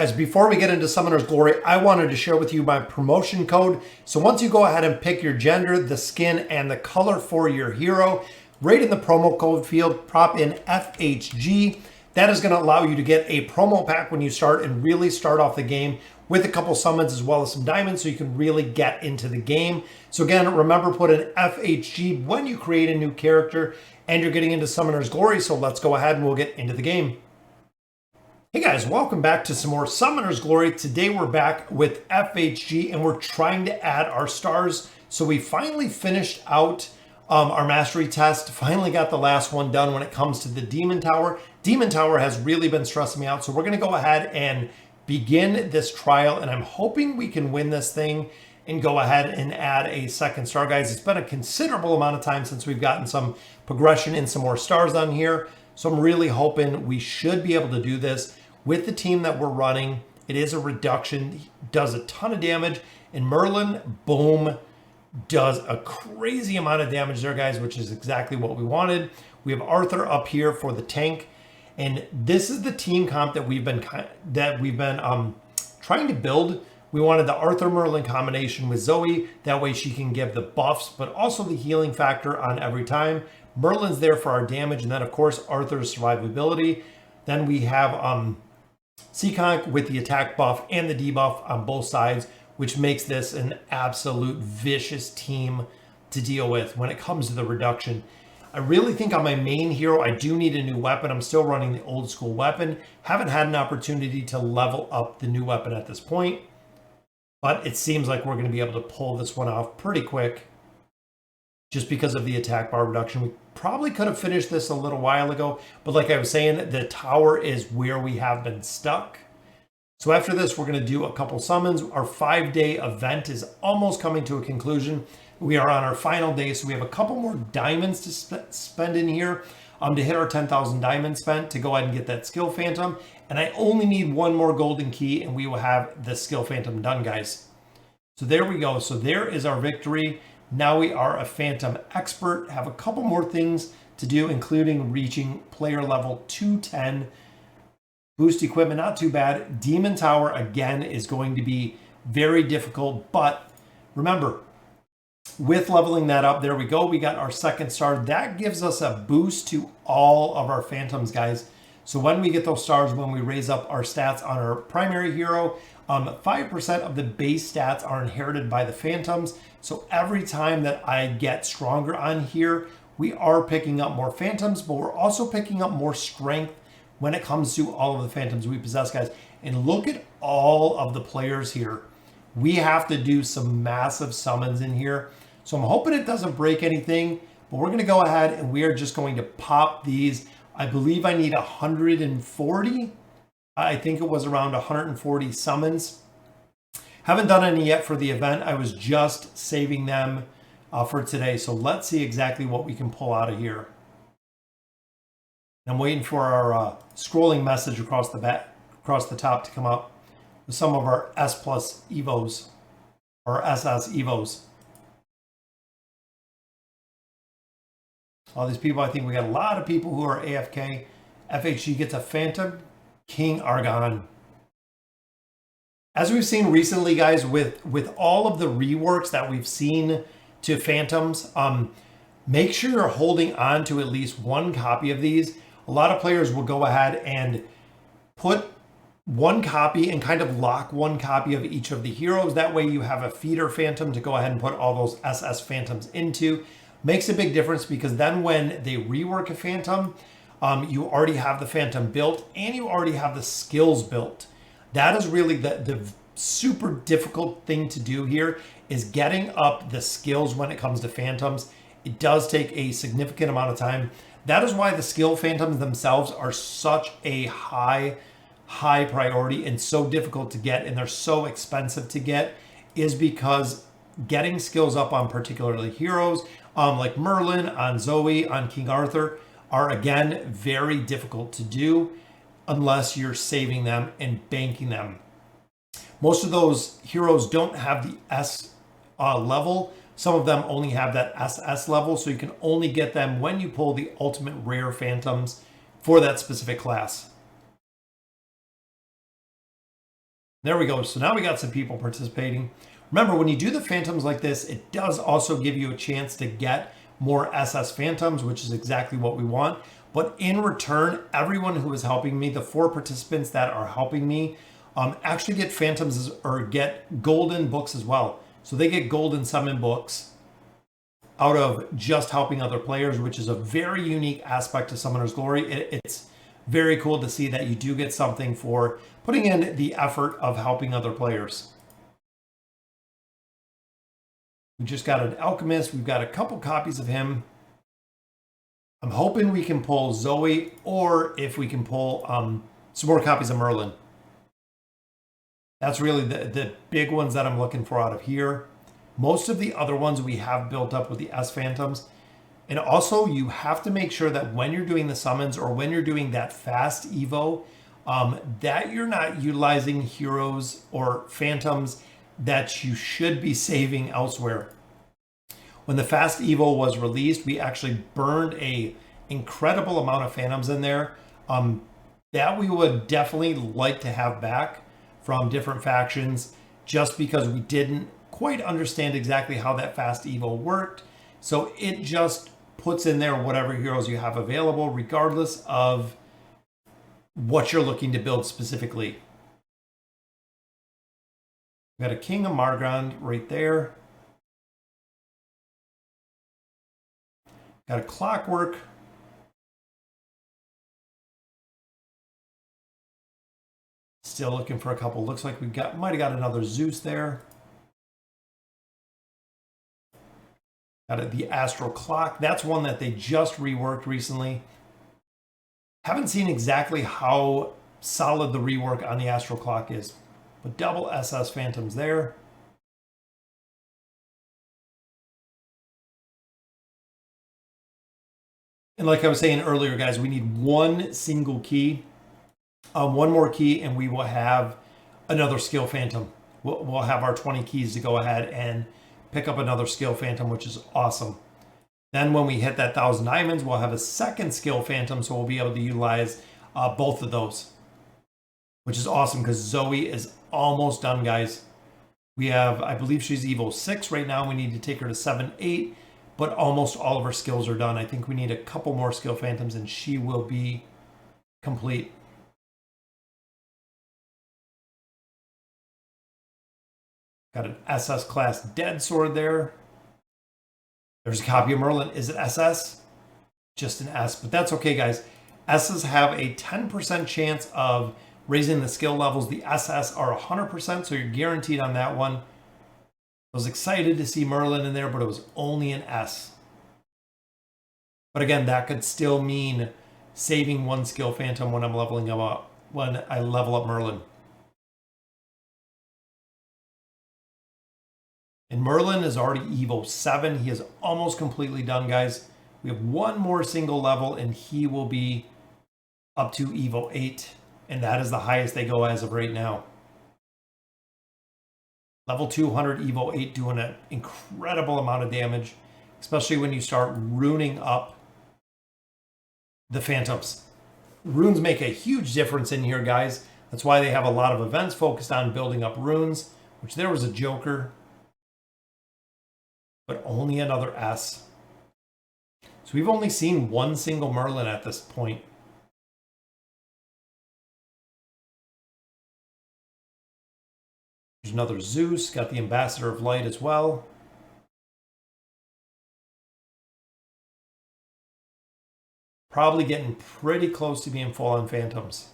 guys, before we get into Summoner's Glory, I wanted to share with you my promotion code. So once you go ahead and pick your gender, the skin, and the color for your hero, right in the promo code field, prop in FHG. That is going to allow you to get a promo pack when you start and really start off the game with a couple summons as well as some diamonds so you can really get into the game. So again, remember, put in FHG when you create a new character and you're getting into Summoner's Glory. So let's go ahead and we'll get into the game. Hey guys, welcome back to some more Summoner's Glory. Today we're back with FHG and we're trying to add our stars. So we finally finished out our mastery test, finally got the last one done when it comes to the Demon Tower. Demon Tower has really been stressing me out. So we're gonna go ahead and begin this trial and I'm hoping we can win this thing and go ahead and add a second star, guys. It's been a considerable amount of time since we've gotten some progression and some more stars on here. So I'm really hoping we should be able to do this with the team that we're running. It is a reduction, does a ton of damage, and Merlin, boom, does a crazy amount of damage there, guys, which is exactly what we wanted. We have Arthur up here for the tank, and this is the team comp that we've been trying to build. We wanted the Arthur Merlin combination with Zoe. That way she can give the buffs, but also the healing factor on every time. Merlin's there for our damage, and then of course Arthur's survivability. Then we have Seekonk with the attack buff and the debuff on both sides, which makes this an absolute vicious team to deal with when it comes to the reduction. I really think on my main hero, I do need a new weapon. I'm still running the old school weapon. Haven't had an opportunity to level up the new weapon at this point, but it seems like we're going to be able to pull this one off pretty quick just because of the attack bar reduction. We probably could have finished this a little while ago, but like I was saying, the tower is where we have been stuck. So after this, we're going to do a couple summons. Our 5-day event is almost coming to a conclusion. We are on our final day, so we have a couple more diamonds to spend in here to hit our 10,000 diamonds spent to go ahead and get that skill phantom. And I only need one more golden key and we will have the skill phantom done, guys. So there we go. So there is our victory. Now we are a Phantom expert, have a couple more things to do, including reaching player level 210. Boost equipment, not too bad. Demon Tower, again, is going to be very difficult, but remember, with leveling that up, there we go. We got our second star. That gives us a boost to all of our Phantoms, guys. So when we get those stars, when we raise up our stats on our primary hero, 5% of the base stats are inherited by the Phantoms. So every time that I get stronger on here, we are picking up more Phantoms, but we're also picking up more strength when it comes to all of the Phantoms we possess, guys. And look at all of the players here. We have to do some massive summons in here. So I'm hoping it doesn't break anything, but we're gonna go ahead and we are just going to pop these. I believe I need 140. I think it was around 140 summons. Haven't done any yet for the event. I was just saving them for today. So let's see exactly what we can pull out of here. I'm waiting for our scrolling message across the top to come up with some of our S+ Evos or SS Evos. All these people, I think we got a lot of people who are AFK. FHG gets a Phantom, King Argon. As we've seen recently, guys, with all of the reworks that we've seen to Phantoms, make sure you're holding on to at least one copy of these. A lot of players will go ahead and put one copy and kind of lock one copy of each of the heroes. That way you have a feeder Phantom to go ahead and put all those SS Phantoms into. Makes a big difference because then when they rework a Phantom, you already have the Phantom built and you already have the skills built. That is really the super difficult thing to do here, is getting up the skills when it comes to Phantoms. It does take a significant amount of time. That is why the skill Phantoms themselves are such a high priority and so difficult to get, and they're so expensive to get, is because getting skills up on particularly heroes like Merlin, on Zoe, on King Arthur, are again very difficult to do unless you're saving them and banking them. Most of those heroes don't have the S level. Some of them only have that SS level, so you can only get them when you pull the ultimate rare Phantoms for that specific class. There we go. So now we got some people participating. Remember, when you do the Phantoms like this, it does also give you a chance to get more SS Phantoms, which is exactly what we want. But in return, everyone who is helping me, the 4 participants that are helping me, actually get Phantoms or get golden books as well. So they get golden summon books out of just helping other players, which is a very unique aspect to Summoner's Glory. It's very cool to see that you do get something for putting in the effort of helping other players. We just got an Alchemist. We've got a couple copies of him. I'm hoping we can pull Zoe, or if we can pull some more copies of Merlin. That's really the big ones that I'm looking for out of here. Most of the other ones we have built up with the S Phantoms. And also, you have to make sure that when you're doing the summons or when you're doing that fast Evo, that you're not utilizing heroes or Phantoms that you should be saving elsewhere. When the fast Evo was released, we actually burned a incredible amount of Phantoms in there that we would definitely like to have back from different factions, just because we didn't quite understand exactly how that fast Evo worked. So it just puts in there whatever heroes you have available, regardless of what you're looking to build specifically. We got a King of Margrand right there. Got a Clockwork. Still looking for a couple. Looks like we might have got another Zeus there. Got the Astral Clock. That's one that they just reworked recently. Haven't seen exactly how solid the rework on the Astral Clock is, but double SS Phantoms there. And like I was saying earlier, guys, we need one single key, one more key, and we will have another skill Phantom. We'll have our 20 keys to go ahead and pick up another skill Phantom, which is awesome. Then when we hit that 1,000 diamonds, we'll have a second skill Phantom, so we'll be able to utilize both of those, which is awesome because Zoe is almost done, guys. We have, I believe she's Evo 6 right now. We need to take her to 7, 8, but almost all of her skills are done. I think we need a couple more skill Phantoms and she will be complete. Got an SS class Dead Sword there. There's a copy of Merlin. Is it SS? Just an S, but that's okay, guys. S's have a 10% chance of raising the skill levels. The SS are 100%, so you're guaranteed on that one. I was excited to see Merlin in there, but it was only an S. But again, that could still mean saving one skill Phantom when I'm leveling them up, when I level up Merlin. And Merlin is already Evo 7. He is almost completely done, guys. We have one more single level, and he will be up to Evo 8. And that is the highest they go as of right now. Level 200 Evo 8 doing an incredible amount of damage, especially when you start runing up the Phantoms. Runes make a huge difference in here, guys. That's why they have a lot of events focused on building up runes, which there was a Joker, but only another S. So we've only seen one single Merlin at this point. There's another Zeus, got the Ambassador of Light as well. Probably getting pretty close to being full on Phantoms.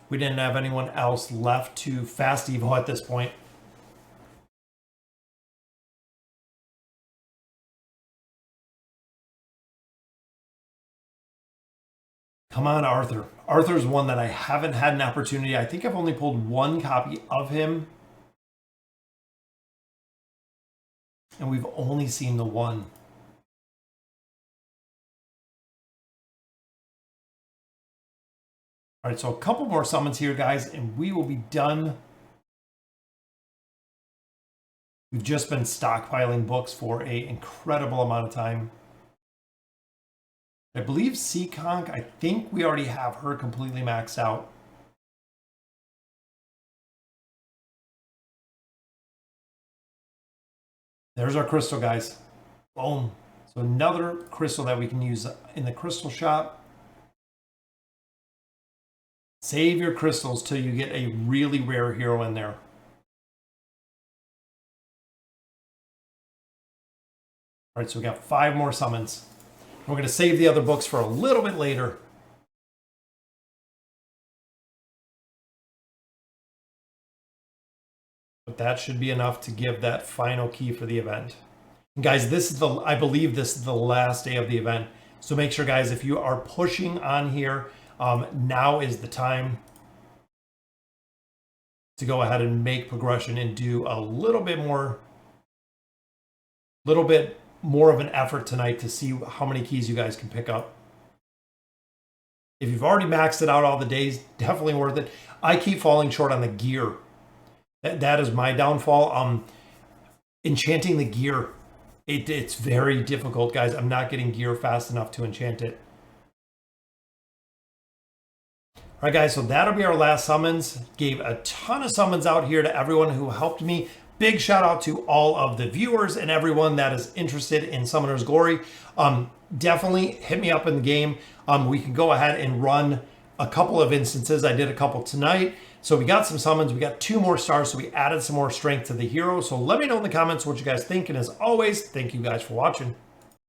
We didn't have anyone else left to fast Evo at this point. Come on, Arthur. Arthur's one that I haven't had an opportunity. I think I've only pulled one copy of him. And we've only seen the one. All right, so a couple more summons here, guys, and we will be done. We've just been stockpiling books for an incredible amount of time. I believe Seekonk, I think we already have her completely maxed out. There's our crystal, guys. Boom. So another crystal that we can use in the crystal shop. Save your crystals till you get a really rare hero in there. All right, so we got 5 more summons. We're going to save the other books for a little bit later. But that should be enough to give that final key for the event. And guys, this is I believe this is the last day of the event. So make sure, guys, if you are pushing on here, now is the time to go ahead and make progression and do a little bit more of an effort tonight to see how many keys you guys can pick up. If you've already maxed it out all the days, definitely worth it. I keep falling short on the gear. That is my downfall. Enchanting the gear, it's very difficult, guys. I'm not getting gear fast enough to enchant it. All right, guys, so that'll be our last summons. Gave a ton of summons out here to everyone who helped me. Big shout out to all of the viewers and everyone that is interested in Summoner's Glory. Definitely hit me up in the game. We can go ahead and run a couple of instances. I did a couple tonight. So we got some summons. We got 2 more stars. So we added some more strength to the hero. So let me know in the comments what you guys think. And as always, thank you guys for watching.